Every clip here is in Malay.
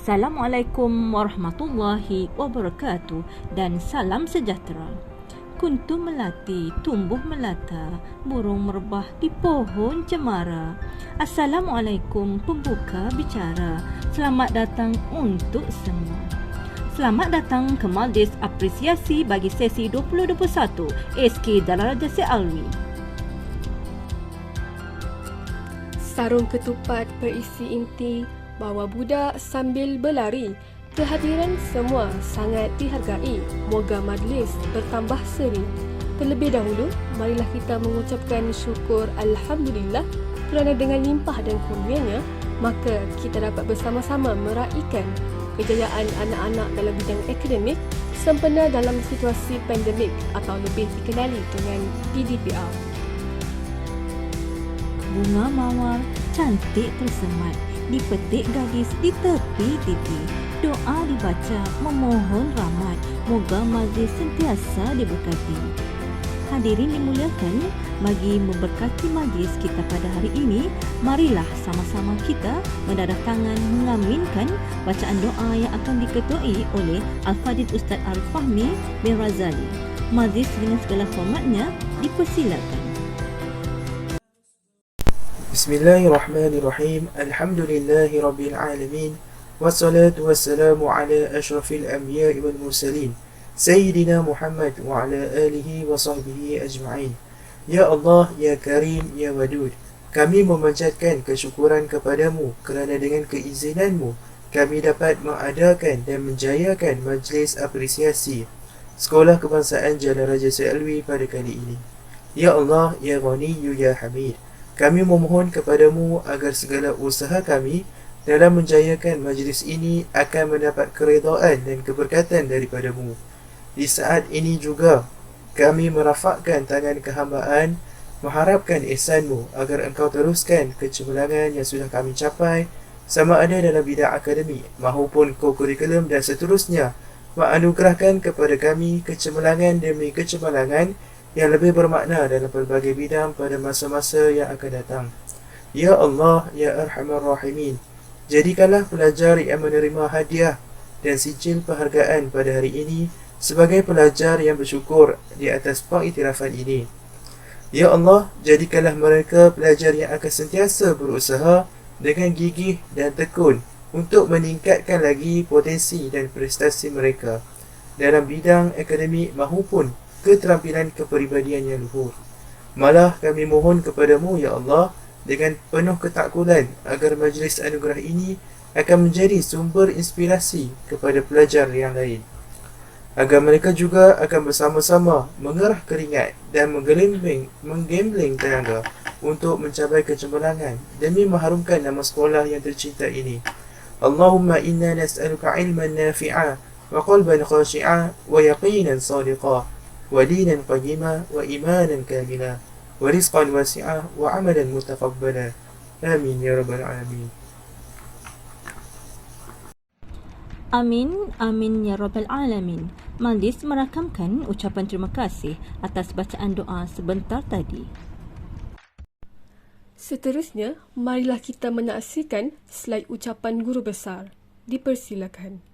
Assalamualaikum warahmatullahi wabarakatuh dan salam sejahtera. Kuntum melati, tumbuh melata, burung merebah di pohon cemara. Assalamualaikum pembuka bicara. Selamat datang untuk semua. Selamat datang ke Majlis Apresiasi bagi sesi 2021 SK Darajat Alwi. Sarung ketupat berisi inti bawa budak sambil berlari. Kehadiran semua sangat dihargai. Moga majlis bertambah seri. Terlebih dahulu, marilah kita mengucapkan syukur Alhamdulillah kerana dengan limpah dan kurnianya, maka kita dapat bersama-sama meraihkan kejayaan anak-anak dalam bidang akademik sempena dalam situasi pandemik atau lebih dikenali dengan PDPR. Bunga mawar cantik tersemat, dipetik gadis di tepi titi. Doa dibaca, memohon rahmat, moga majlis sentiasa diberkati. Hadirin dimuliakan, bagi memberkati majlis kita pada hari ini, marilah sama-sama kita mendadah-tangan mengaminkan bacaan doa yang akan diketuai oleh Al-Fadhil Ustaz Arif Fahmi bin Razali. Majlis dengan segala hormatnya dipersilakan. Bismillahirrahmanirrahim. Alhamdulillahi rabbil alamin. Wassalatu wassalamu ala ashrafil anbiya'i wal mursalin Sayyidina Muhammad wa ala alihi wa sahbihi ajma'in. Ya Allah, Ya Karim, Ya Wadud, kami memanjatkan kesyukuran kepadamu kerana dengan keizinanmu kami dapat mengadakan dan menjayakan majlis apresiasi Sekolah Kebangsaan Jalan Raja Alwi pada kali ini. Ya Allah, Ya Ghani, Ya Hamid, kami memohon kepadamu agar segala usaha kami dalam menjayakan majlis ini akan mendapat keredaan dan keberkatan daripadamu. Di saat ini juga, kami merafakkan tangan kehambaan, mengharapkan ihsanmu agar engkau teruskan kecemerlangan yang sudah kami capai, sama ada dalam bidang akademik maupun kurikulum dan seterusnya, menganugerahkan kepada kami kecemerlangan demi kecemerlangan yang lebih bermakna dalam pelbagai bidang pada masa-masa yang akan datang. Ya Allah, Ya Arhamar Rahimin, jadikanlah pelajar yang menerima hadiah dan sijil penghargaan pada hari ini sebagai pelajar yang bersyukur di atas pengiktirafan ini. Ya Allah, jadikanlah mereka pelajar yang akan sentiasa berusaha dengan gigih dan tekun untuk meningkatkan lagi potensi dan prestasi mereka dalam bidang akademik maupun keterampilan kepribadian yang luhur. Malah kami mohon kepadamu, Ya Allah, dengan penuh ketakkulan agar majlis anugerah ini akan menjadi sumber inspirasi kepada pelajar yang lain, agar mereka juga akan bersama-sama mengerah keringat dan menggambling tenaga untuk mencapai kecemerlangan demi mengharumkan nama sekolah yang tercinta ini. Allahumma inna nas'aluka ilman nafi'a wa qalban khashi'a wa yaqinan sadiqa wa dinan qayyima wa imanan kamila wa rizqan wasi'a wa amalan mutaqabbala. Amin ya rabbal alamin. Amin, amin ya rabbal alamin. Majlis merakamkan ucapan terima kasih atas bacaan doa sebentar tadi. Seterusnya, marilah kita menyaksikan slide ucapan guru besar. Dipersilakan.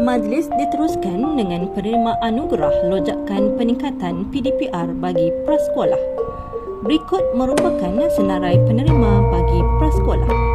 Majlis diteruskan dengan penerima anugerah lonjakan peningkatan PDPR bagi prasekolah. Berikut merupakan senarai penerima bagi prasekolah.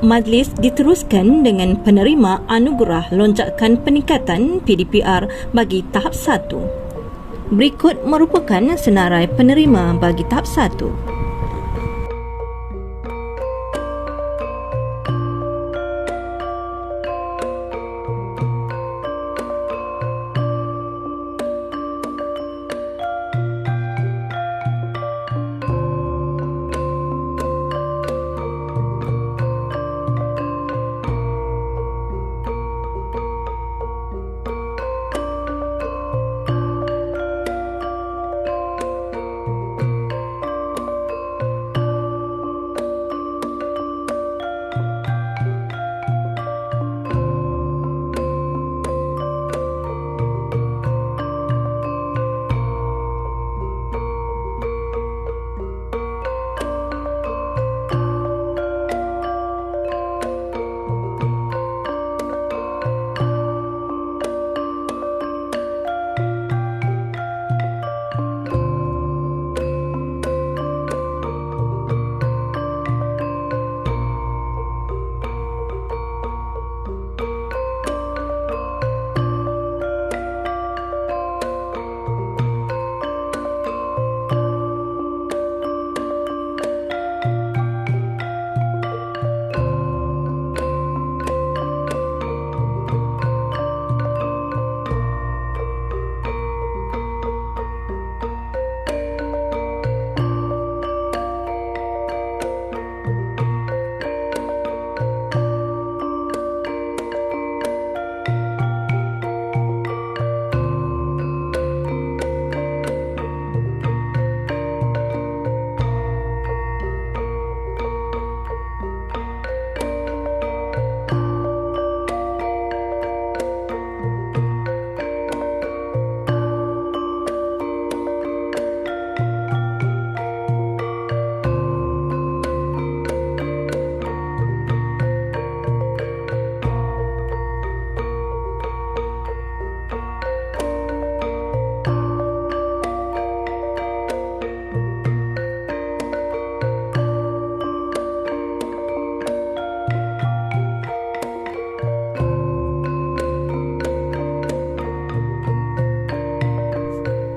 Majlis diteruskan dengan penerima anugerah lonjakan peningkatan PDPR bagi tahap 1. Berikut merupakan senarai penerima bagi tahap 1.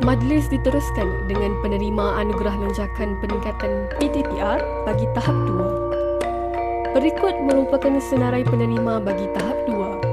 Majlis diteruskan dengan penerima anugerah lonjakan peningkatan PTPR bagi tahap 2. Berikut merupakan senarai penerima bagi tahap 2.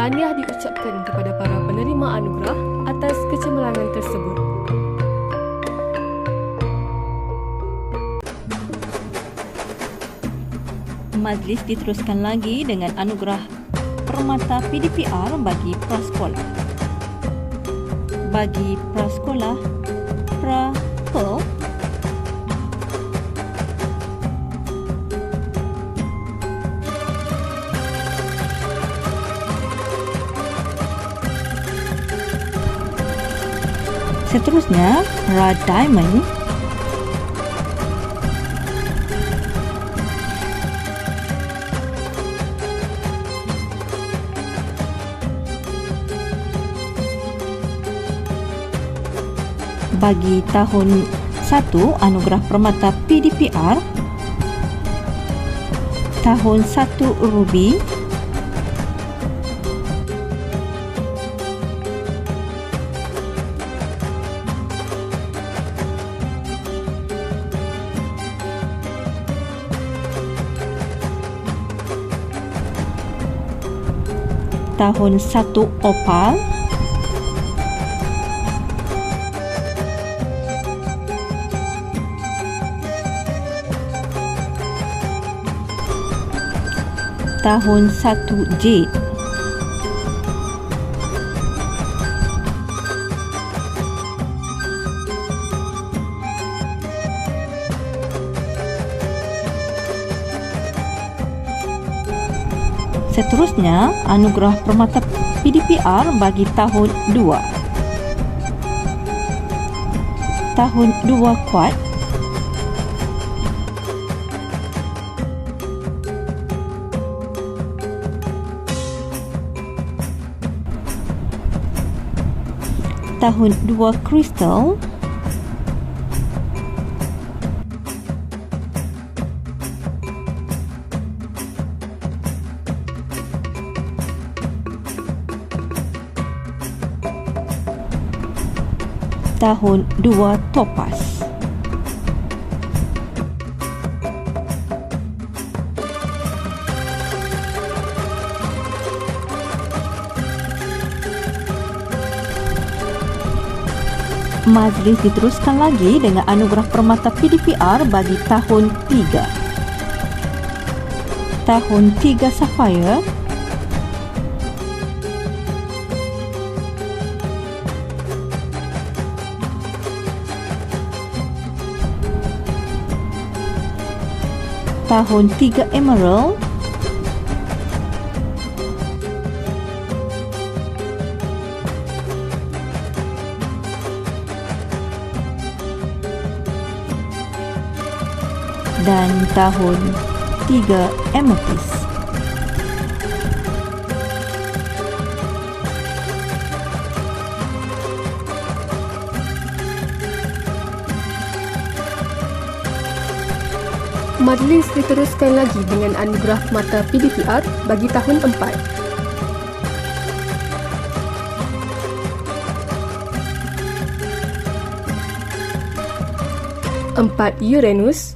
Tahniah diucapkan kepada para penerima anugerah atas kecemerlangan tersebut. Majlis diteruskan lagi dengan anugerah Permata PDPR bagi prasekolah. Bagi prasekolah, Pra-Pel, seterusnya Pra-Diamond, bagi tahun 1 anugerah Permata PDPR, tahun 1 Ruby, tahun 1 Opal, tahun 1 Jade, seterusnya anugerah Permata PDPR bagi tahun 2. Tahun 2 Kuat, tahun 2 Crystal, tahun 2 Topaz. Majlis diteruskan lagi dengan anugerah Permata PDPR bagi tahun 3. Tahun 3 Sapphire, tahun 3 Emerald, dan tahun 3 Amethyst. Majlis diteruskan lagi dengan anugerah Permata PDPR bagi tahun 4. Empat Uranus,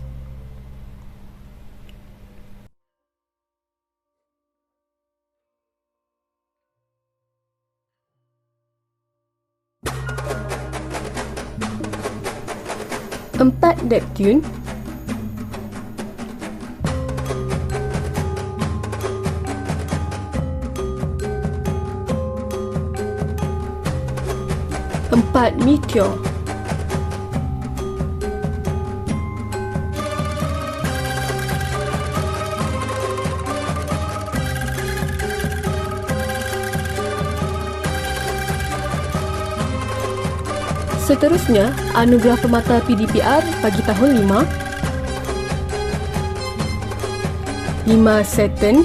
empat Neptune, empat Meteor, seterusnya anugerah Permata PDPR bagi tahun 5. 5 Saturn,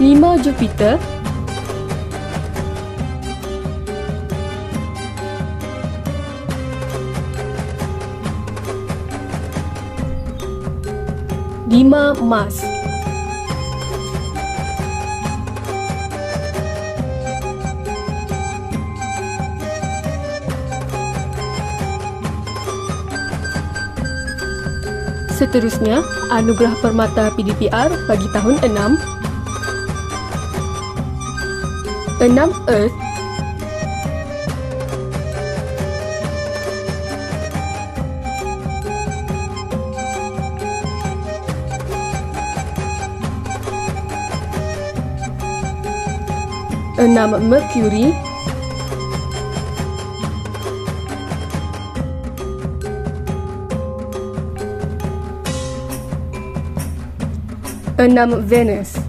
lima Jupiter, lima Mars, Seterusnya, Anugerah Permata PDPR bagi tahun 6. 6 Earth. 6 Mercury. 6 Venus. 6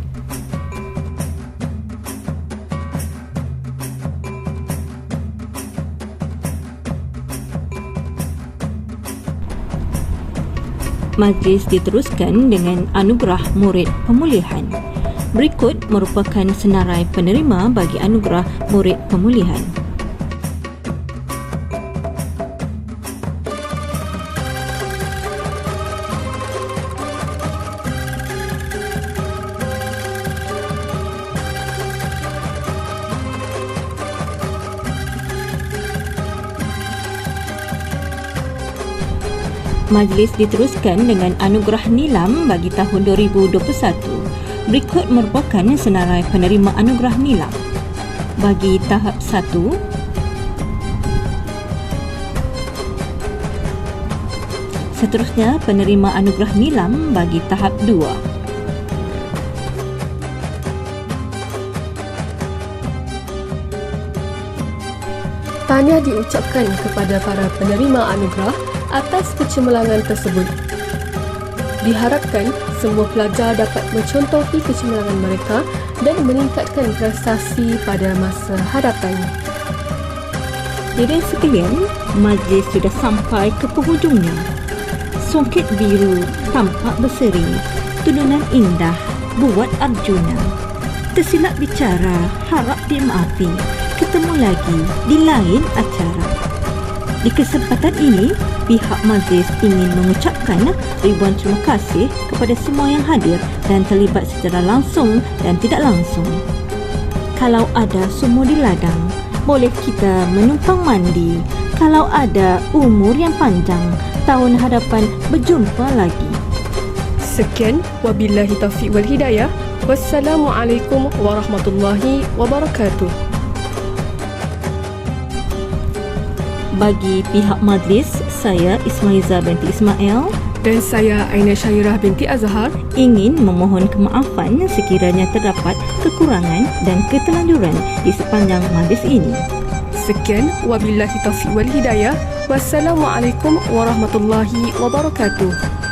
Majlis diteruskan dengan Anugerah Murid Pemulihan. Berikut merupakan senarai penerima bagi Anugerah Murid Pemulihan. Majlis diteruskan dengan Anugerah Nilam bagi tahun 2021. Berikut merupakan senarai penerima Anugerah Nilam. Bagi tahap 1, seterusnya penerima Anugerah Nilam bagi tahap 2. Tahniah diucapkan kepada para penerima anugerah atas kecemerlangan tersebut. Diharapkan semua pelajar dapat mencontohi kecemerlangan mereka dan meningkatkan prestasi pada masa hadapan. Hadirin sekalian, majlis sudah sampai ke penghujungnya. Songket biru tampak berseri, tudunan indah buat Arjuna. Tersilap bicara, harap dimaafi. Ketemu lagi di lain acara. Di kesempatan ini, pihak majlis ingin mengucapkan ribuan terima kasih kepada semua yang hadir dan terlibat secara langsung dan tidak langsung. Kalau ada sumur di ladang, boleh kita menumpang mandi. Kalau ada umur yang panjang, tahun hadapan berjumpa lagi. Sekian, wabillahi taufiq wal hidayah. Wassalamualaikum warahmatullahi wabarakatuh. Bagi pihak majlis, saya Ismaiza binti Ismail Dan saya Aina Syairah binti Azhar ingin memohon kemaafan sekiranya terdapat kekurangan dan keterlanjuran di sepanjang majlis ini. Sekian, wabillahi taufiq wal hidayah. Wassalamualaikum warahmatullahi wabarakatuh.